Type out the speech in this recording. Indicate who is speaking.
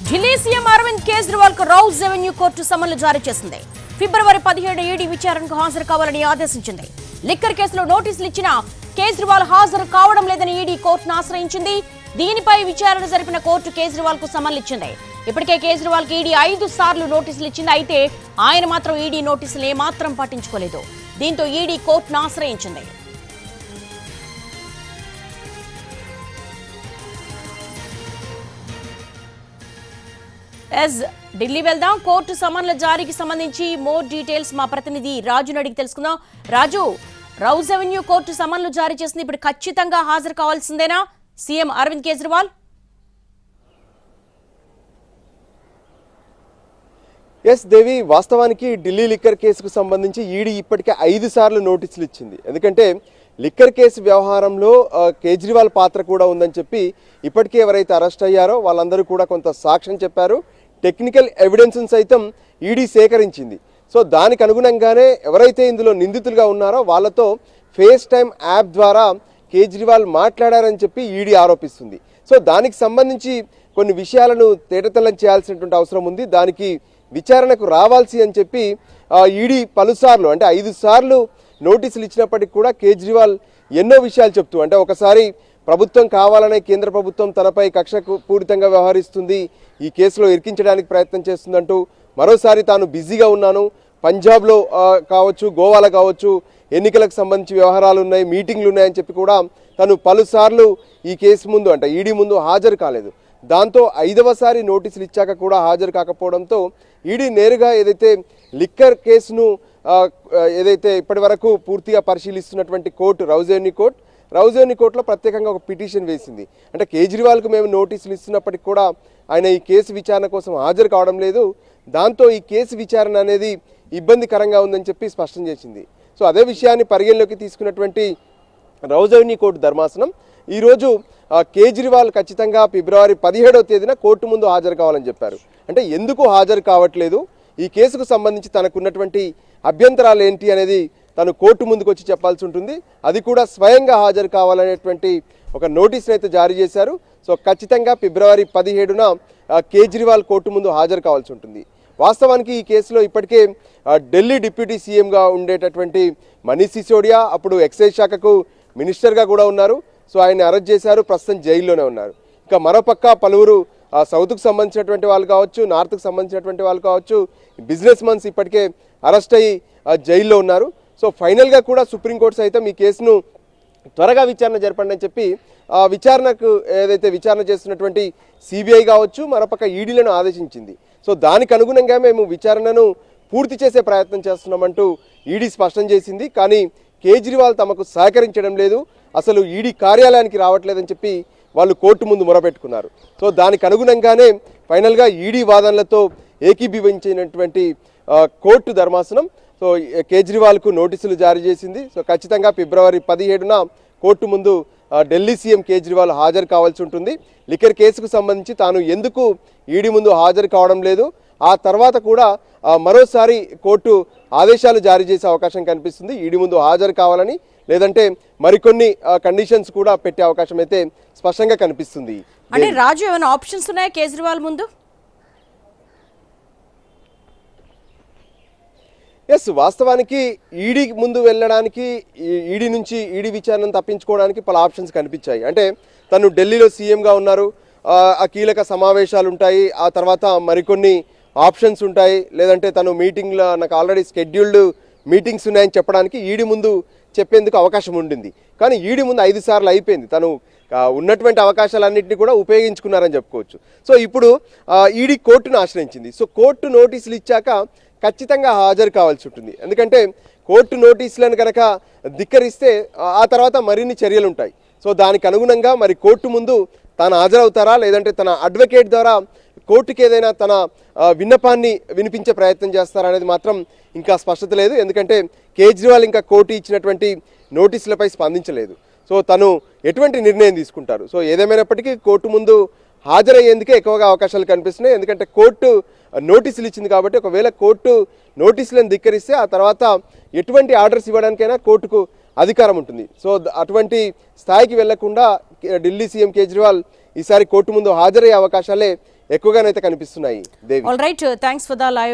Speaker 1: Delhi CM Arvind Kejriwal కు Rouse revenue court సమన్లు జారీ చేసింది. ఫిబ్రవరి 17 ఈడీ విచారణకు హాజరు కావాలని ఆదేశించింది. లిక్కర్ కేసులో నోటీసులు ఇచ్చినా కేజ్రీవాల్ హాజరు కావడం లేదని ఈడీ కోర్టును ఆశ్రయించింది. దీనిపై విచారణ జరిపిన కోర్టు కేజ్రీవాల్ కు సమన్లు ఇచ్చింది. ఇప్పటికే కేజ్రీవాల్ కి ఈడీ 5 సార్లు నోటీసులు ఇచ్చింది. అయితే ఆయన మాత్రం ఈడీ నోటీసులు ఏమాత్రం పట్టించుకోలేదు. దీంతో ఈడీ కోర్టును ఆశ్రయించింది. ఢిల్లీ వెళ్దాం. కోర్టు సమన్ల జారీకి సంబంధించి మోర్ డీటెయిల్స్ మా ప్రతినిధి రాజును అడిగి తెలుసుకుందాం. రాజు, రౌజ్ రెవెన్యూ కోర్టు సమన్లు జారీ చేసింది. ఇప్పుడు ఖచ్చితంగా హాజరు కావాల్సిందేనా సీఎం అరవింద్ కేజ్రీవాల్?
Speaker 2: ఎస్ దేవి, వాస్తవానికి ఢిల్లీ లిక్కర్ కేసుకు సంబంధించి ఈడీ ఇప్పటికే 5 సార్లు నోటీసులు ఇచ్చింది. ఎందుకంటే లిక్కర్ కేసు వ్యవహారంలో కేజ్రీవాల్ పాత్ర కూడా ఉందని చెప్పి ఇప్పటికే ఎవరైతే అరెస్ట్ అయ్యారో వాళ్ళందరూ కూడా కొంత సాక్ష్యం చెప్పారు. టెక్నికల్ ఎవిడెన్స్ సైతం ఈడీ సేకరించింది. సో దానికి అనుగుణంగానే ఎవరైతే ఇందులో నిందితులుగా ఉన్నారో వాళ్ళతో ఫేస్ టైమ్ యాప్ ద్వారా కేజ్రీవాల్ మాట్లాడారని చెప్పి ఈడీ ఆరోపిస్తుంది. సో దానికి సంబంధించి కొన్ని విషయాలను తేటతెల్లం చేయాల్సినటువంటి అవసరం ఉంది. దానికి విచారణకు రావాల్సి అని చెప్పి ఈడీ పలుసార్లు అంటే 5 సార్లు నోటీసులు ఇచ్చినప్పటికీ కూడా కేజ్రీవాల్ ఎన్నో విషయాలు చెప్తూ, అంటే ఒకసారి ప్రభుత్వం కావాలనే కేంద్ర ప్రభుత్వం తనపై కక్షకు పూరితంగా వ్యవహరిస్తుంది, ఈ కేసులో ఇరికించడానికి ప్రయత్నం చేస్తుందంటూ, మరోసారి తాను బిజీగా ఉన్నాను, పంజాబ్లో కావచ్చు, గోవాలో కావచ్చు ఎన్నికలకు సంబంధించి వ్యవహారాలు ఉన్నాయి, మీటింగ్లు ఉన్నాయని చెప్పి కూడా తను పలుసార్లు ఈ కేసు ముందు అంటే ఈడీ ముందు హాజరు కాలేదు. దాంతో 5వ సారి నోటీసులు ఇచ్చాక కూడా హాజరు కాకపోవడంతో ఈడీ నేరుగా ఏదైతే లిక్కర్ కేసును ఏదైతే ఇప్పటి వరకు పూర్తిగా పరిశీలిస్తున్నటువంటి కోర్టు రౌజ్ రెవెన్యూ కోర్టులో ప్రత్యేకంగా ఒక పిటిషన్ వేసింది. అంటే కేజ్రీవాల్కు మేము నోటీసులు ఇస్తున్నప్పటికీ కూడా ఆయన ఈ కేసు విచారణ కోసం హాజరు కావడం లేదు, దాంతో ఈ కేసు విచారణ అనేది ఇబ్బందికరంగా ఉందని చెప్పి స్పష్టం చేసింది. సో అదే విషయాన్ని పరిగణలోకి తీసుకున్నటువంటి రౌజ్ రెవెన్యూ కోర్టు ధర్మాసనం ఈరోజు కేజ్రీవాల్ ఖచ్చితంగా ఫిబ్రవరి 17వ తేదీన కోర్టు ముందు హాజరు కావాలని చెప్పారు. అంటే ఎందుకు హాజరు కావట్లేదు, ఈ కేసుకు సంబంధించి తనకున్నటువంటి అభ్యంతరాలు ఏంటి అనేది తను కోర్టు ముందుకు వచ్చి చెప్పాల్సి ఉంటుంది. అది కూడా స్వయంగా హాజరు కావాలనేటువంటి ఒక నోటీస్ని అయితే జారీ చేశారు. సో ఖచ్చితంగా ఫిబ్రవరి 17న కేజ్రీవాల్ కోర్టు ముందు హాజరు కావాల్సి ఉంటుంది. వాస్తవానికి ఈ కేసులో ఇప్పటికే ఢిల్లీ డిప్యూటీ సీఎంగా ఉండేటటువంటి మనీష్ సిసోడియా అప్పుడు ఎక్సైజ్ శాఖకు మినిస్టర్గా కూడా ఉన్నారు. సో ఆయన అరెస్ట్ చేశారు, ప్రస్తుతం జైల్లోనే ఉన్నారు. ఇంకా మరోపక్క పలువురు సౌత్కు సంబంధించినటువంటి వాళ్ళు కావచ్చు, నార్త్కు సంబంధించినటువంటి వాళ్ళు కావచ్చు, బిజినెస్ మన్స్ ఇప్పటికే అరెస్ట్ అయ్యి జైల్లో ఉన్నారు. సో ఫైనల్గా కూడా సుప్రీంకోర్టు సైతం ఈ కేసును త్వరగా విచారణ జరపండి అని చెప్పి విచారణకు ఏదైతే విచారణ చేస్తున్నటువంటి సిబిఐ కావచ్చు, మరోపక్క ఈడీలను ఆదేశించింది. సో దానికి అనుగుణంగా మేము విచారణను పూర్తి చేసే ప్రయత్నం చేస్తున్నామంటూ ఈడీ స్పష్టం చేసింది. కానీ కేజ్రీవాల్ తమకు సహకరించడం లేదు, అసలు ఈడీ కార్యాలయానికి రావట్లేదని చెప్పి వాళ్ళు కోర్టు ముందు మొరపెట్టుకున్నారు. సో దానికి అనుగుణంగానే ఫైనల్గా ఈడీ వాదనలతో ఏకీభవించినటువంటి కోర్టు ధర్మాసనం సో కేజ్రీవాల్కు నోటీసులు జారీ చేసింది. సో ఖచ్చితంగా ఫిబ్రవరి 17న కోర్టు ముందు ఢిల్లీ సీఎం కేజ్రీవాల్ హాజరు కావాల్సి ఉంటుంది. లిక్కర్ కేసుకు సంబంధించి తాను ఎందుకు ఈడీ ముందు హాజరు కావడం లేదు, ఆ తర్వాత కూడా మరోసారి కోర్టు ఆదేశాలు జారీ చేసే అవకాశం కనిపిస్తుంది. ఈడీ ముందు హాజరు కావాలని, లేదంటే మరికొన్ని కండిషన్స్ కూడా పెట్టే అవకాశం అయితే స్పష్టంగా కనిపిస్తుంది.
Speaker 1: అంటే రాజు, ఏమైనా ఆప్షన్స్ ఉన్నాయా కేజ్రీవాల్ ముందు?
Speaker 2: ఎస్, వాస్తవానికి ఈడీ ముందు వెళ్ళడానికి, ఈడీ నుంచి ఈడీ విచారణను తప్పించుకోవడానికి పలు ఆప్షన్స్ కనిపించాయి. అంటే తను ఢిల్లీలో సీఎంగా ఉన్నారు, ఆ కీలక సమావేశాలు ఉంటాయి, ఆ తర్వాత మరికొన్ని ఆప్షన్స్ ఉంటాయి, లేదంటే తను మీటింగ్లో నాకు ఆల్రెడీ స్కెడ్యూల్డ్ మీటింగ్స్ ఉన్నాయని చెప్పడానికి ఈడీ ముందు చెప్పేందుకు అవకాశం ఉండింది. కానీ ఈడీ ముందు 5 సార్లు అయిపోయింది, తను ఉన్నటువంటి అవకాశాలన్నింటినీ కూడా ఉపయోగించుకున్నారని చెప్పుకోవచ్చు. సో ఇప్పుడు ఈడీ కోర్టును ఆశ్రయించింది. సో కోర్టు నోటీసులు ఇచ్చాక ఖచ్చితంగా హాజరు కావాల్సి ఉంటుంది. ఎందుకంటే కోర్టు నోటీసులను కనుక ధిక్కరిస్తే ఆ తర్వాత మరిన్ని చర్యలు ఉంటాయి. సో దానికి అనుగుణంగా మరి కోర్టు ముందు తాను హాజరవుతారా, లేదంటే తన అడ్వకేట్ ద్వారా కోర్టుకి ఏదైనా తన విన్నపాన్ని వినిపించే ప్రయత్నం చేస్తారా అనేది మాత్రం ఇంకా స్పష్టత లేదు. ఎందుకంటే కేజ్రీవాల్ ఇంకా కోర్టు ఇచ్చినటువంటి నోటీసులపై స్పందించలేదు. సో తను ఎటువంటి నిర్ణయం తీసుకుంటారు. సో ఏదేమైనప్పటికీ కోర్టు ముందు హాజరయ్యేందుకే ఎక్కువగా అవకాశాలు కనిపిస్తున్నాయి. ఎందుకంటే కోర్టు నోటీసులు ఇచ్చింది కాబట్టి ఒకవేళ కోర్టు నోటీసులను ధిక్కరిస్తే ఆ తర్వాత ఎటువంటి ఆర్డర్స్ ఇవ్వడానికైనా కోర్టుకు అధికారం ఉంటుంది. సో అటువంటి స్థాయికి వెళ్లకుండా ఢిల్లీ సీఎం కేజ్రీవాల్ ఈసారి కోర్టు ముందు హాజరయ్యే అవకాశాలే ఎక్కువగానైతే కనిపిస్తున్నాయి. Devi,
Speaker 1: all right, thanks for the live